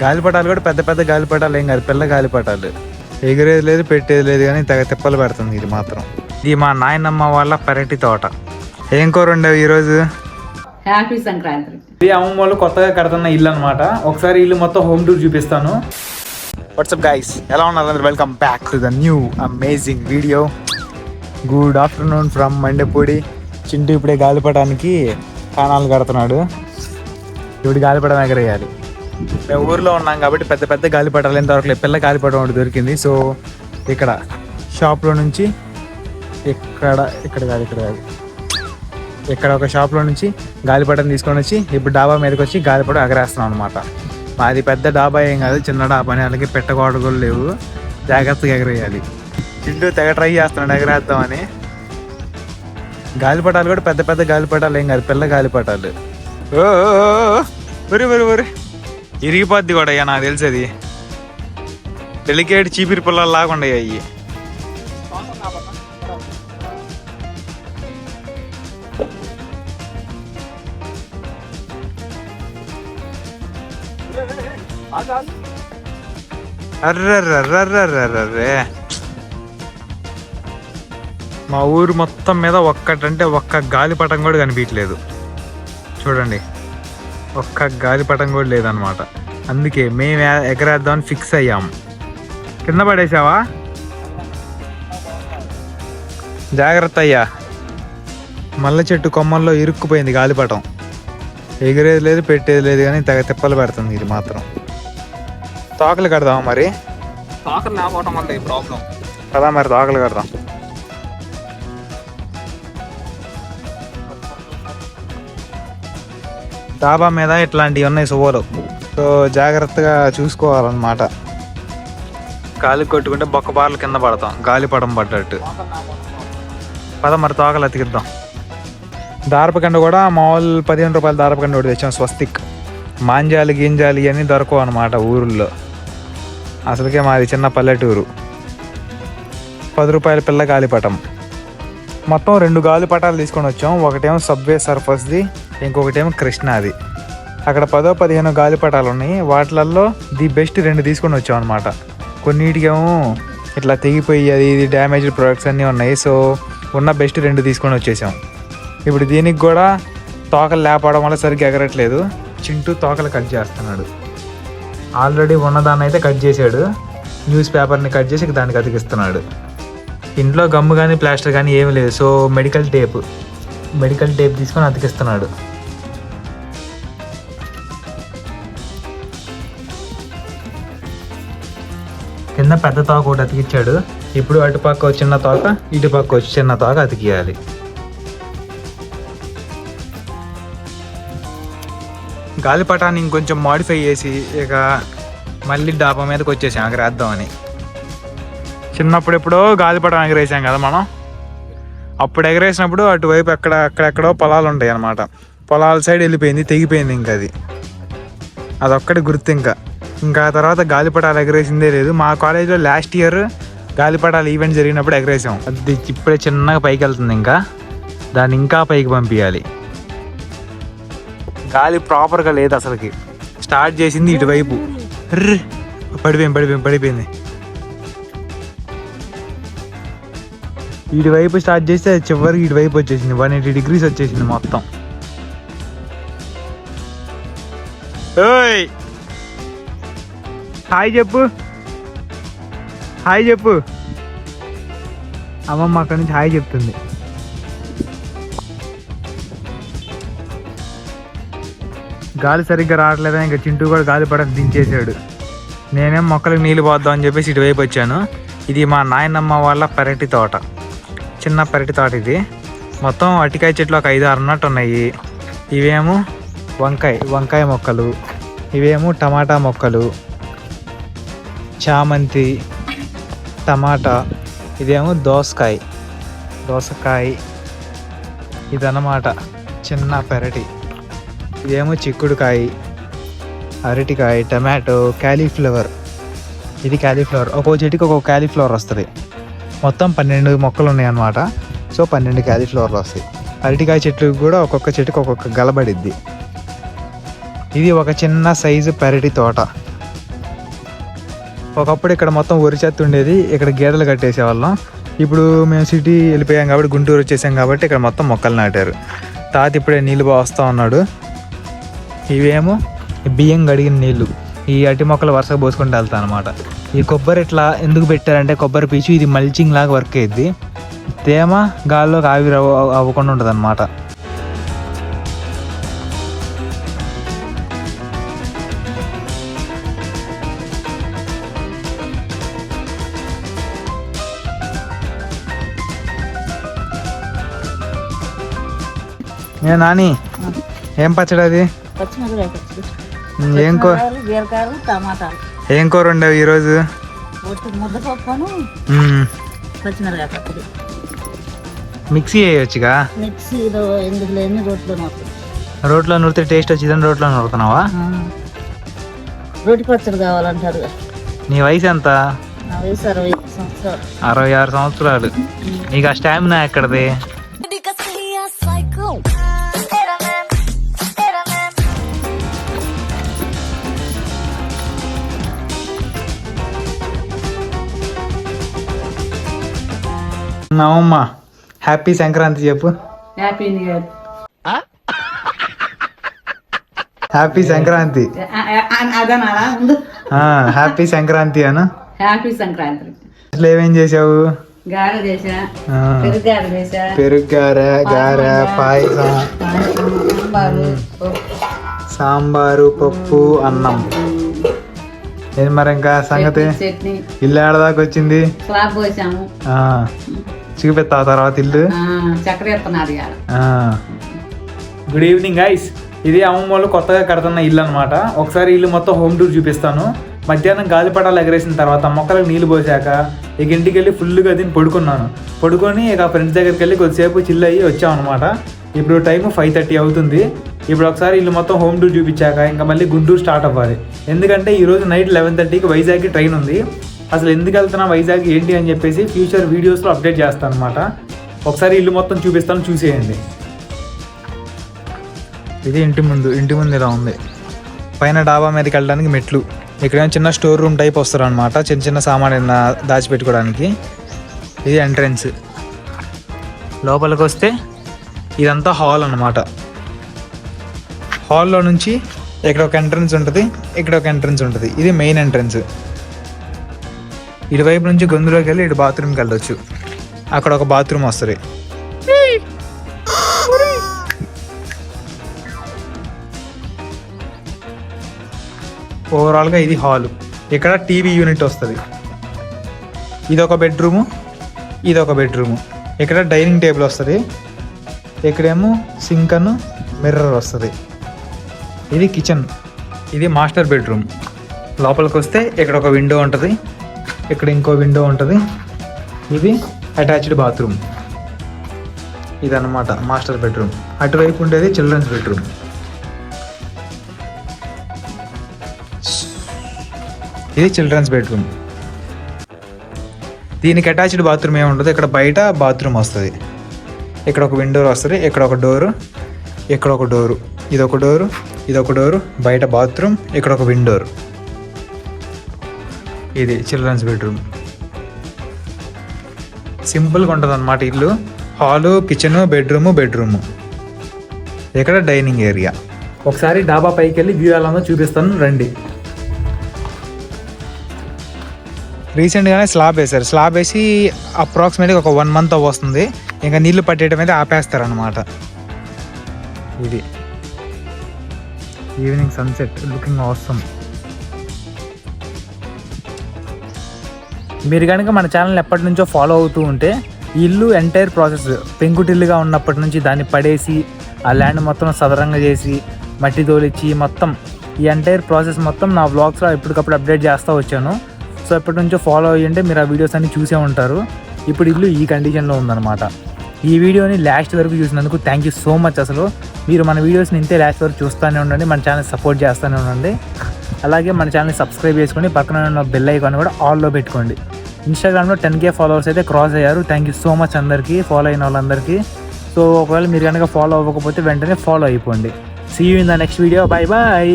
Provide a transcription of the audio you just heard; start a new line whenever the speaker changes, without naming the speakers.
గాలిపటాలు కూడా పెద్ద పెద్ద గాలిపటాలు ఏం కాదు, పిల్ల గాలిపటాలు. ఎగిరేది లేదు, పెట్టేది లేదు, కానీ తెగ తిప్పలు పెడుతుంది ఇది మాత్రం. ఇది మా నాయనమ్మ వాళ్ళ పెరటి తోట. ఏం కూర ఉండేవి ఈరోజు?
హ్యాపీ సంక్రాంతి.
ఇది అమ్మమ్మ వాళ్ళు కొత్తగా కడుతున్న ఇల్లు అనమాట. ఒకసారి ఇల్లు మొత్తం హోమ్ టూర్ చూపిస్తాను. వాట్సాప్ గైస్, ఎలా ఉన్నారు? Welcome back to the new amazing video. Good afternoon from Mandepudi. Chintu ఇప్పుడే గాలిపటానికి కాణాలు కడుతున్నాడు. ఇప్పుడు గాలిపటం ఎగరేయాలి. మేము ఊర్లో ఉన్నాం కాబట్టి పెద్ద పెద్ద గాలిపటాలు ఏం దొరకలేదు, పిల్ల గాలిపటం ఒకటి దొరికింది. సో ఇక్కడ షాప్లో నుంచి ఇక్కడ ఒక షాప్లో నుంచి గాలిపటం తీసుకొని వచ్చి ఇప్పుడు డాబా మీదకి వచ్చి గాలిపటం ఎగరేస్తున్నాం అనమాట. మాది పెద్ద డాబా ఏం కాదు, చిన్న డాబా. అలాగే పెట్టగోడలు లేవు, జాగ్రత్తగా ఎగరేయాలి. చింటూ తెగ ట్రై చేస్తున్నాడు ఎగరేద్దామని. గాలిపటాలు కూడా పెద్ద పెద్ద గాలిపటాలు ఏం కాదు, పిల్ల గాలిపటాలు. ఒరి ఇరిగిపోద్ది కూడా అయ్యా, నాకు తెలిసి అది డెలికేట్ చీపిరి పుల్లలు లాగా అయ్యి. అర్రర్రర్రర్రర్రే, మా ఊరు మొత్తం మీద ఒక్కటంటే ఒక్క గాలిపటం కూడా కనిపించలేదు. చూడండి, ఒక్క గాలిపటం కూడా లేదనమాట. అందుకే మేము ఎగరేద్దామని ఫిక్స్ అయ్యాము. కింద పడేసావా? జాగ్రత్త అయ్యా, మల్ల చెట్టు కొమ్మల్లో ఇరుక్కుపోయింది గాలిపటం. ఎగిరేది లేదు, పెట్టేది లేదు, కానీ తెగ తిప్పలు పెడుతుంది ఇది మాత్రం. తోకలు కడదామా మరి?
తోకలు లేకపోవడం వల్ల ఈ ప్రాబ్లం
కదా. మరి తోకలు కడదాం. డాబా మీద ఇట్లాంటివి ఉన్నాయి సువ్వలు, సో జాగ్రత్తగా చూసుకోవాలన్నమాట. గాలి కొట్టుకుంటే బొక్క బార్లు కింద పడతాం, గాలిపటం పడ్డట్టు. పద మరి తోకలు అతికిద్దాం. దారపకండ కూడా మామూలు 15 రూపాయల దారపకండ ఒకటి తెచ్చాం, స్వస్తిక్. మాంజాలు గింజాలు ఇవన్నీ దొరకవు అనమాట ఊరుల్లో. అసలుకే మాది చిన్న పల్లెటూరు. 10 రూపాయల పిల్ల గాలిపటం. మొత్తం 2 గాలిపటాలు తీసుకొని వచ్చాం. ఒకటేమో సబ్వే సర్ఫస్ది, ఇంకొకటేమో కృష్ణాది. అక్కడ 10-15 గాలిపటాలు ఉన్నాయి. వాటిలలో ది బెస్ట్ 2 తీసుకొని వచ్చాం అనమాట. కొన్నిటికేమో ఇట్లా తెగిపోయి అది ఇది డ్యామేజ్డ్ ప్రొడక్ట్స్ అన్నీ ఉన్నాయి. సో ఉన్న బెస్ట్ 2 తీసుకొని వచ్చేసాం. ఇప్పుడు దీనికి కూడా తోకలు లేపడం వల్ల సరిగ్గా ఎగరట్లేదు. చింటూ తోకలు కట్ చేస్తున్నాడు. ఆల్రెడీ ఉన్నదాన్ని అయితే కట్ చేశాడు. న్యూస్ పేపర్ని కట్ చేసి దానికి అతికిస్తున్నాడు. ఇంట్లో గమ్ము కానీ ప్లాస్టర్ కానీ ఏమీ లేదు. సో మెడికల్ టేప్ తీసుకొని అతికిస్తున్నాడు. కింద పెద్ద తోక ఒకటి అతికిచ్చాడు. ఇప్పుడు అటుపక్క చిన్న తోక, ఇటుపక్క వచ్చి చిన్న తోక అతికియాలి. గాలిపటాన్ని ఇంకొంచెం మాడిఫై చేసి ఇక మళ్ళీ డాబా మీదకి వచ్చేసాం ఎగరేద్దామని. చిన్నప్పుడు ఎప్పుడో గాలిపటం ఎగరేసాం కదా మనం. అప్పుడు ఎగరేసినప్పుడు అటువైపు అక్కడెక్కడో పొలాలు ఉంటాయి అన్నమాట. పొలాల సైడ్ వెళ్ళిపోయింది, తెగిపోయింది. ఇంకా అదొక్కటి గుర్తు. ఇంకా తర్వాత గాలిపటాలు ఎగరేసిందే లేదు. మా కాలేజీలో లాస్ట్ ఇయర్ గాలిపటాలు ఈవెంట్ జరిగినప్పుడు ఎగరేసాం. అది ఇప్పుడే చిన్నగా పైకి వెళ్తుంది. ఇంకా దాన్ని ఇంకా పైకి పంపించాలి. గాలి ప్రాపర్గా లేదు అసలుకి. స్టార్ట్ చేసింది ఇటువైపు, పడిపోయింది. ఇటువైపు స్టార్ట్ చేస్తే చివరికి ఇటువైపు వచ్చేసింది. 180 degrees వచ్చేసింది మొత్తం. ఓయ్ హాయ్ చెప్పు. అమ్మమ్మ అక్కడి నుంచి హాయ్ చెప్తుంది. గాలి సరిగ్గా రావట్లేదా, ఇంకా చింటూ కూడా గాలిపటం దించేసాడు. నేనేం మొక్కలకు నీళ్ళు పోద్దాం అని చెప్పేసి ఇటువైపు వచ్చాను. ఇది మా నాయనమ్మ వాళ్ళ పెరటి తోట, చిన్న పెరటి తోట ఇది. మొత్తం అరటికాయ చెట్లు ఒక 5-6 ఉన్నట్టు ఉన్నాయి. ఇవేమో వంకాయ మొక్కలు, ఇవేమో టమాటా మొక్కలు, చామంతి, టమాటా, ఇదేమో దోసకాయ ఇదన్నమాట చిన్న పెరటి. ఇదేమో చిక్కుడుకాయ, అరటికాయ, టమాటో, క్యాలీఫ్లవర్. ఇది క్యాలీఫ్లవర్. ఒక్కో చెట్టుకి ఒక్కొక్క క్యాలీఫ్లవర్ వస్తుంది. మొత్తం 12 మొక్కలు ఉన్నాయి అన్నమాట. సో 12 క్యాలీఫ్లవర్లు వస్తాయి. అరటికాయ చెట్లకు కూడా ఒక్కొక్క చెట్టుకి ఒక్కొక్క గలబడిద్ది. ఇది ఒక చిన్న సైజు పెరటి తోట. ఒకప్పుడు ఇక్కడ మొత్తం వరి చెత్త ఉండేది, ఇక్కడ గేదెలు కట్టేసేవాళ్ళం. ఇప్పుడు మేము సిటీ వెళ్ళిపోయాం కాబట్టి, గుంటూరు వచ్చేసాం కాబట్టి ఇక్కడ మొత్తం మొక్కలు నాటారు. తాత ఇప్పుడే నీళ్ళు పోస్తూ ఉన్నాడు. ఇవేమో బియ్యం కడిగిన నీళ్ళు. ఈ అట్టి మొక్కలు వరుసగా పోసుకుంటూ వెళ్తాను అనమాట. ఈ కొబ్బరి ఇట్లా ఎందుకు పెట్టారంటే కొబ్బరి పీచు ఇది మల్చింగ్ లాగా వర్క్ అయ్యిద్ది. తేమ గాల్లోకి ఆవిరి అవ్వకుండా ఉంటుంది అనమాట. నాని ఏం పచ్చడి అది?
పచ్చిమిరపకాయ పచ్చడి,
ఏం కూర?
బీరకాయలు, టమాటాలు.
ఏం కూర ఉండవు ఈరోజు?
ముద్దపప్పును పచ్చిమిరపకాయ పచ్చడి.
మిక్సీ వేయొచ్చుగా.
మిక్సీలో ఎందుకు లేని రోట్లో నూరుతుంది.
రోట్లో నూరితే టేస్ట్ వచ్చిందని రోట్లో నూరుతున్నావా?
రోటి పచ్చడి కావాలంటారు.
నీ వయసు ఎంత?
నా వయసు 65 సంవత్సరాలు.
66 సంవత్సరాలు. నీకు ఆ స్టామినా ఎక్కడది? నవమ్మ హ్యాపీ సంక్రాంతి చెప్పు.
Happy new year.
Happy Sankranti.
అదనా ముందు
హ్యాపీ సంక్రాంతి అను.
హ్యాపీ సంక్రాంతి.
అసలు ఏమేం చేసావు?
గారె చేసా, పెరుగు గారె చేసా,
పెరుగు గారె, పాయసం, సాంబారు, పప్పు, అన్నం. ఏం మరి ఇంకా సంగతి?
చట్నీ.
ఇల్లు ఏడదాకా వచ్చింది?
స్లాబ్ పోసాము.
చూపిస్తావు తర్వాత ఇల్లు?
చక్కెర ఎత్తున్నారు.
Good evening guys. ఇది అమ్మమ్మ వాళ్ళు కొత్తగా కడుతున్న ఇల్లు అనమాట. ఒకసారి ఇల్లు మొత్తం హోమ్ టూర్ చూపిస్తాను. మధ్యాహ్నం గాలిపటాలు ఎగరేసిన తర్వాత మొక్కలకు నీళ్ళు పోసాక ఇక ఇంటికి వెళ్ళి ఫుల్గా తిని పడుకొని ఇక ఫ్రెండ్స్ దగ్గరికి వెళ్ళి కొద్దిసేపు చిల్ అయ్యి వచ్చాం అనమాట. ఇప్పుడు టైం 5:30 అవుతుంది. ఇప్పుడు ఒకసారి ఇల్లు మొత్తం హోమ్ టూర్ చూపించాక ఇంకా మళ్ళీ గుంటూరు స్టార్ట్ అవ్వాలి. ఎందుకంటే ఈరోజు నైట్ 11:30కి వైజాగ్కి ట్రైన్ ఉంది. అసలు ఎందుకు వెళ్తున్నా వైజాగ్ ఏంటి అని చెప్పేసి ఫ్యూచర్ వీడియోస్లో అప్డేట్ చేస్తాను అనమాట. ఒకసారి ఇల్లు మొత్తం చూపిస్తాను, చూసేయండి. ఇది ఇంటి ముందు ఇలా ఉంది. పైన డాబా మీదకి వెళ్ళడానికి మెట్లు. ఇక్కడ చిన్న స్టోర్ రూమ్ టైప్ వస్తారు అనమాట, చిన్న సామాన్ దాచిపెట్టుకోవడానికి. ఇది ఎంట్రన్స్. లోపలికి వస్తే ఇదంతా హాల్ అనమాట. హాల్లో నుంచి ఇక్కడ ఒక ఎంట్రన్స్ ఉంటుంది, ఇక్కడ ఒక ఎంట్రన్స్ ఉంటుంది. ఇది మెయిన్ ఎంట్రన్స్. ఇటువైపు నుంచి గొంతులోకి వెళ్ళి ఇటు బాత్రూమ్కి వెళ్ళొచ్చు. అక్కడ ఒక బాత్రూమ్ వస్తుంది. ఓవరాల్గా ఇది హాలు. ఇక్కడ టీవీ యూనిట్ వస్తుంది. ఇదొక బెడ్రూము, ఇదొక బెడ్రూము. ఇక్కడ డైనింగ్ టేబుల్ వస్తుంది. ఇక్కడేమో సింక్ అను మిర్రర్ వస్తుంది. ఇది కిచెన్. ఇది మాస్టర్ బెడ్రూమ్. లోపలికి వస్తే ఇక్కడ ఒక విండో ఉంటుంది, ఇక్కడ ఇంకో విండో ఉంటుంది. ఇది అటాచ్డ్ బాత్రూమ్. ఇదన్నమాట మాస్టర్ బెడ్రూమ్. అటువైపు ఉండేది చిల్డ్రన్స్ బెడ్రూమ్. ఇది చిల్డ్రన్స్ బెడ్రూమ్. దీనికి అటాచ్డ్ బాత్రూమ్ ఏముంటుంది, ఇక్కడ బయట బాత్రూమ్ వస్తుంది. ఇక్కడ ఒక విండో వస్తుంది, ఇక్కడ ఒక డోరు, ఇక్కడ ఒక డోరు, ఇదొక డోరు, ఇదొక డోరు, బయట బాత్రూమ్, ఇక్కడ ఒక విండోర్. ఇది చిల్డ్రన్స్ బెడ్రూమ్. సింపుల్గా ఉంటుంది అన్నమాట ఇల్లు. Hall, kitchen, bedroom. ఇక్కడ డైనింగ్ ఏరియా. ఒకసారి డాబా పైకి వెళ్ళి వ్యూ ఎలా ఉందో చూపిస్తాను, రండి. రీసెంట్గానే స్లాబ్ వేశారు. స్లాబ్ వేసి అప్రాక్సిమేట్గా ఒక 1 month వస్తుంది. ఇంకా నీళ్లు పట్టేయడం అయితే ఆపేస్తారు అనమాట. ఇది ఈవినింగ్ సన్సెట్ లుకింగ్ ఆసమ్. మీరు కనుక మన ఛానల్ ఎప్పటి నుంచో ఫాలో అవుతూ ఉంటే ఈ ఇల్లు ఎంటైర్ ప్రాసెస్ పెంకుటిల్లుగా ఉన్నప్పటి నుంచి దాన్ని పడేసి ఆ ల్యాండ్ మొత్తం సదరంగా చేసి మట్టి తోలిచ్చి మొత్తం ఈ ఎంటైర్ ప్రాసెస్ మొత్తం నా వ్లాగ్స్లో ఎప్పటికప్పుడు అప్డేట్ చేస్తూ వచ్చాను. సో ఎప్పటి నుంచో ఫాలో అయ్యింటే మీరు ఆ వీడియోస్ అన్ని చూసే ఉంటారు. ఇప్పుడు ఇల్లు ఈ కండిషన్లో ఉందన్నమాట. ఈ వీడియోని లాస్ట్ వరకు చూసినందుకు థ్యాంక్ యూ సో మచ్. అసలు మీరు మన వీడియోస్ని ఇంతే లాస్ట్ వరకు చూస్తూనే ఉండండి, మన ఛానల్ సపోర్ట్ చేస్తూనే ఉండండి. అలాగే మన ఛానల్ని సబ్స్క్రైబ్ చేసుకొని పక్కన ఉన్న బెల్ ఐకాన్ కూడా ఆల్లో పెట్టుకోండి. ఇన్స్టాగ్రామ్లో 10K ఫాలోవర్స్ అయితే క్రాస్ అయ్యారు. థ్యాంక్ యూ సో మచ్ అందరికీ, ఫాలో అయిన వాళ్ళందరికీ. సో ఒకవేళ మీరు కనుక ఫాలో అవ్వకపోతే వెంటనే ఫాలో అయిపోండి. See you in the next video. Bye bye.